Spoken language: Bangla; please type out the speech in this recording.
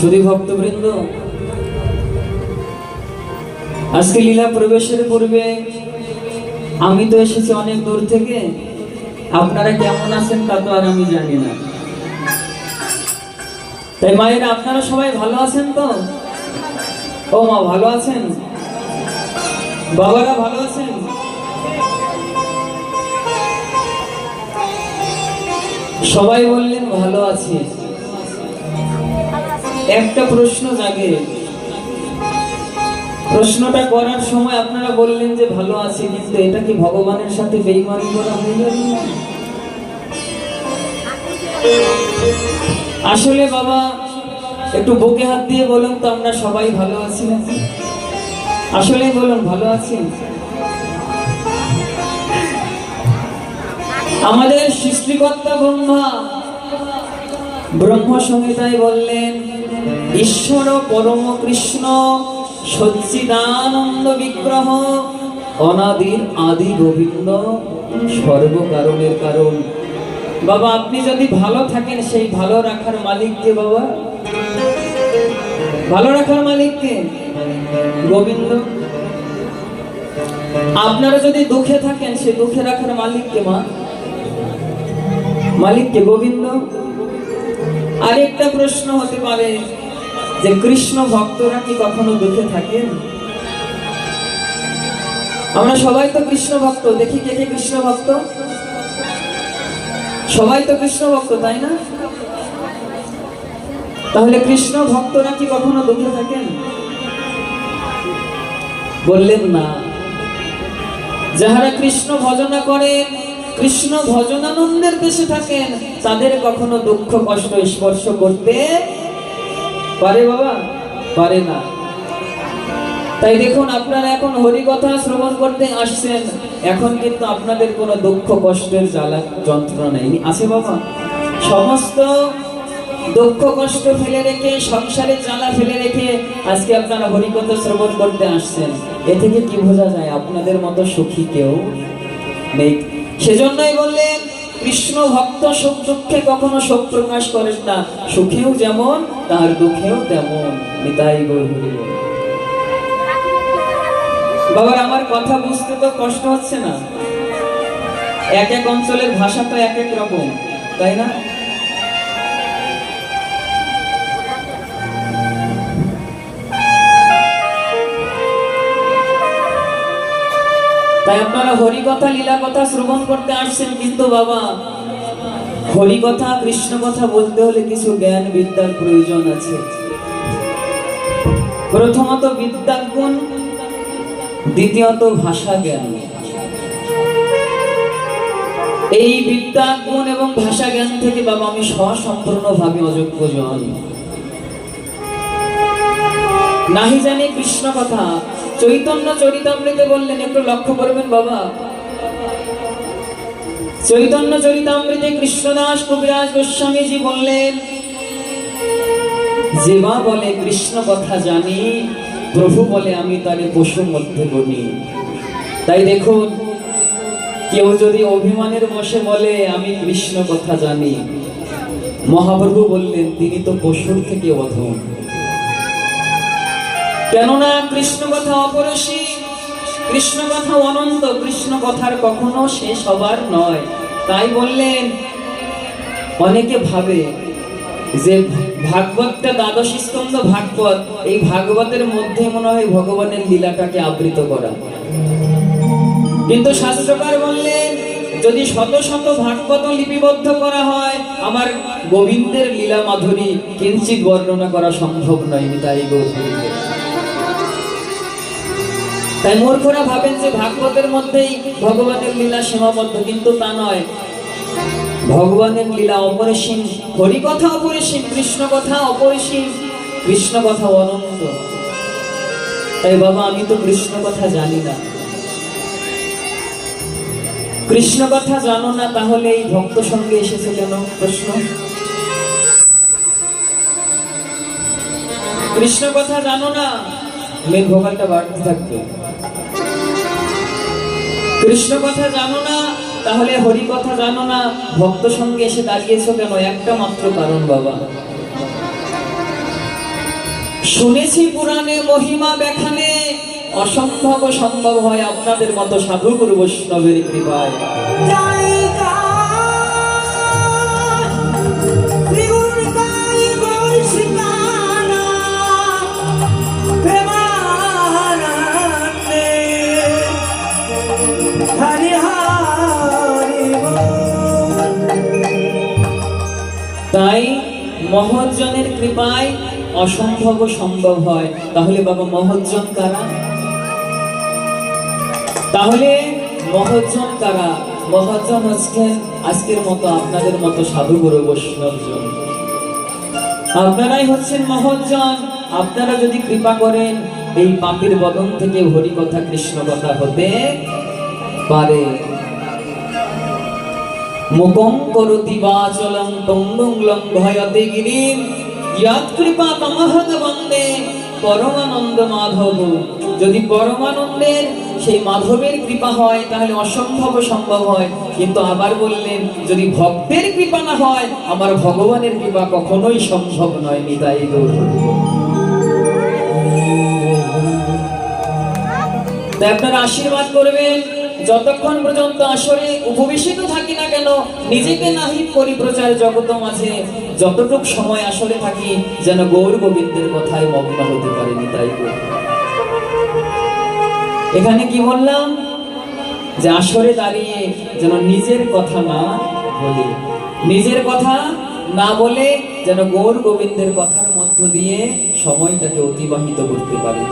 সুধী ভক্তবৃন্দ, আজকে লীলা প্রবেশের পূর্বে আমি তো এসেছি অনেক দূর থেকে। আপনারা কেমন আছেন তা তো আর আমি জানি না। তাই মায়েরা, আপনারা সবাই ভালো আছেন তো? ও মা, ভালো আছেন? বাবারা ভালো আছেন? সবাই বললেন ভালো আছি। একটা প্রশ্ন জাগে, প্রশ্নটা করার সময় আপনারা বললেন যে ভালো আছি, কিন্তু এটা কি ভগবানের সাথে বেঈমানি করা হয়ে গেল? আসলে বাবা, একটু বুকে হাত দিয়ে বলুন তো, আমরা সবাই ভালো আছি নাকি? আসলেই বলুন, ভালো আছি? আমাদের সৃষ্টিকর্তা ব্রহ্ম সংহিতায় বললেন, ঈশ্বর পরম কৃষ্ণ সচ্চিদানন্দ বিগ্রহ, অনাদির আদি গোবিন্দ, সর্বকারণের কারণ। বাবা, আপনি যদি ভালো থাকেন, সেই ভালো রাখার মালিক কে বাবা? ভালো রাখার মালিক কে? গোবিন্দ। আপনারা যদি দুঃখে থাকেন, সেই দুঃখে রাখার মালিক কে মা? মালিক কে? গোবিন্দ। আরেকটা প্রশ্ন হতে পারে যে কৃষ্ণ ভক্তরা কি কখনো দুঃখে থাকেন? আমরা সবাই তো কৃষ্ণ ভক্ত। দেখি কে কে কৃষ্ণ ভক্ত? সবাই তো কৃষ্ণ ভক্ত, তাই না? তাহলে কৃষ্ণ ভক্তরা কি কখনো দুঃখে থাকেন? বললেন না। যাহারা কৃষ্ণ ভজনা করেন, কৃষ্ণ ভজনানন্দের দেশে থাকেন, তাদের কখনো দুঃখ কষ্ট স্পর্শ করতে পারে বাবা? পারে না। তাই দেখুন, আপনারা এখন হরিকথা শ্রবণ করতে আসছেন, এখন কিন্তু আপনাদের কোনো দুঃখ কষ্টের জ্বালা যন্ত্রণা নেই, আছে বাবা? সমস্ত দুঃখ কষ্ট ফেলে রেখে, সংসারের জ্বালা ফেলে রেখে আজকে আপনারা হরিকথা শ্রবণ করতে আসছেন। এ থেকে কি বোঝা যায় আপনাদের মতো সুখী কেউ নেই? সেজন্যই বললেন, কৃষ্ণ ভক্ত সুখ দুঃখে কখনো শোক প্রকাশ করেন না। সুখেও যেমন, তার দুঃখেও তেমন। নিতাই গৌর হরি বল। বাবার, আমার কথা বুঝতে তো কষ্ট হচ্ছে না? এক এক অঞ্চলের ভাষা তো এক এক রকম, তাই না? তাই আপনারা হরিকথা লীলা কথা শ্রবণ করতে আসছেন, কিন্তু বাবা, হরিকথা কৃষ্ণ কথা বলতে হলে কিছু জ্ঞান বিদ্যার প্রয়োজন আছে। প্রথমত বিদ্যা গুণ, দ্বিতীয়ত ভাষা জ্ঞান। এই বিদ্যা গুণ এবং ভাষা জ্ঞান থেকে বাবা আমি স্বসম্পূর্ণভাবে অযোগ্য জন। নাহি জানি কৃষ্ণ কথা। চৈতন্য চরিতামৃতে বললেন, একটু লক্ষ্য করবেন বাবা। চৈতন্য চরিতামৃতে কৃষ্ণদাস কবিরাজ গোস্বামীজি বললেন, যে মা বলে কৃষ্ণ কথা জানি, প্রভু বলে আমি তারে পশুর মধ্যে গণি। তাই দেখুন, কেউ যদি অভিমানের বশে বলে আমি কৃষ্ণ কথা জানি, মহাপ্রভু বললেন তিনি তো পশুর থেকে অধম। কেননা কৃষ্ণ কথা অপরিসীম, কৃষ্ণ কথা অনন্ত, কৃষ্ণ কথার কখনো শেষ হবার নয়। তাই বললেন, অনেকে ভাবে যে ভাগবতটা দ্বাদশ স্কন্ধ ভাগবত, এই ভাগবতের মধ্যে মনে হয় ভগবানের লীলাটাকে আবৃত করা। কিন্তু শাস্ত্রকার বললেন, যদি শত শত ভাগবত লিপিবদ্ধ করা হয়, আমার গোবিন্দের লীলা মাধুরী কিঞ্চিত বর্ণনা করা সম্ভব নয়। তাই তাই মূর্খরা ভাবেন যে ভাগবতের মধ্যেই ভগবানের লীলা সীমাবদ্ধ, কিন্তু তা নয়। ভগবানের লীলা অপরিসীম, হরিকথা অপরিসীম, কৃষ্ণ কথা অপরিসীম, কৃষ্ণ কথা অনন্ত। তাই বাবা, আমি তো কৃষ্ণ কথা জানি না। কৃষ্ণ কথা জানো না, তাহলে এই ভক্ত সঙ্গে এসেছে কেন? প্রশ্ন। কৃষ্ণ কথা জানো না, মেন ভোকালটা বাড়তে থাকবে। কৃষ্ণ কথা জানো না, তাহলে হরি কথা জানো না, ভক্ত সঙ্গে এসে দাঁড়িয়েছো কেন? একটা মাত্র কারণ বাবা, শুনেছি পুরাণে মহিমা ব্যাখানে, অসম্ভব সম্ভব হয় আপনাদের মতো সাধু গুরু বৈষ্ণবের কৃপায়। তাই মহৎজনের কৃপায় অসম্ভব সম্ভব হয়। তাহলে বাবা মহৎজন কারা? তাহলে মহৎজন কারা? মহৎজন হচ্ছেন আজকের মতো আপনাদের মতো সাধু গুরু বৈষ্ণবজন। আপনারাই হচ্ছেন মহৎজন। আপনারা যদি কৃপা করেন এই পাপীর বদন থেকে হরি কথা কৃষ্ণ কথা হতে পারে। মুকং করতি বাচলং তঙ্গং ভয়তে গিরিম ইয়াৎ কৃপা তমহৎ বন্দে পরমানন্দ মাধব। যদি পরমানন্দের সেই মাধবের কৃপা হয় তাহলে অসম্ভব সম্ভব হয়। কিন্তু আবার বললেন যদি ভক্তের কৃপা না হয় আমার ভগবানের কৃপা কখনোই সম্ভব নয়। নিতাই গৌর। তাই আপনারা আশীর্বাদ করবেন, যতক্ষণ পর্যন্ত আসরে উপবেশিত থাকি না কেন নিজেকে নাহি পরিপ্রচার জগত মাঝে যতটুকু সময় আসরে থাকি যেন গৌর গোবিন্দের কথায় মগ্ন হতে পারেনি। তাই এখানে কি বললাম যে আসরে দাঁড়িয়ে যেন নিজের কথা না বলে, নিজের কথা না বলে যেন গৌর গোবিন্দের কথার মধ্য দিয়ে সময়টাকে অতিবাহিত করতে পারে।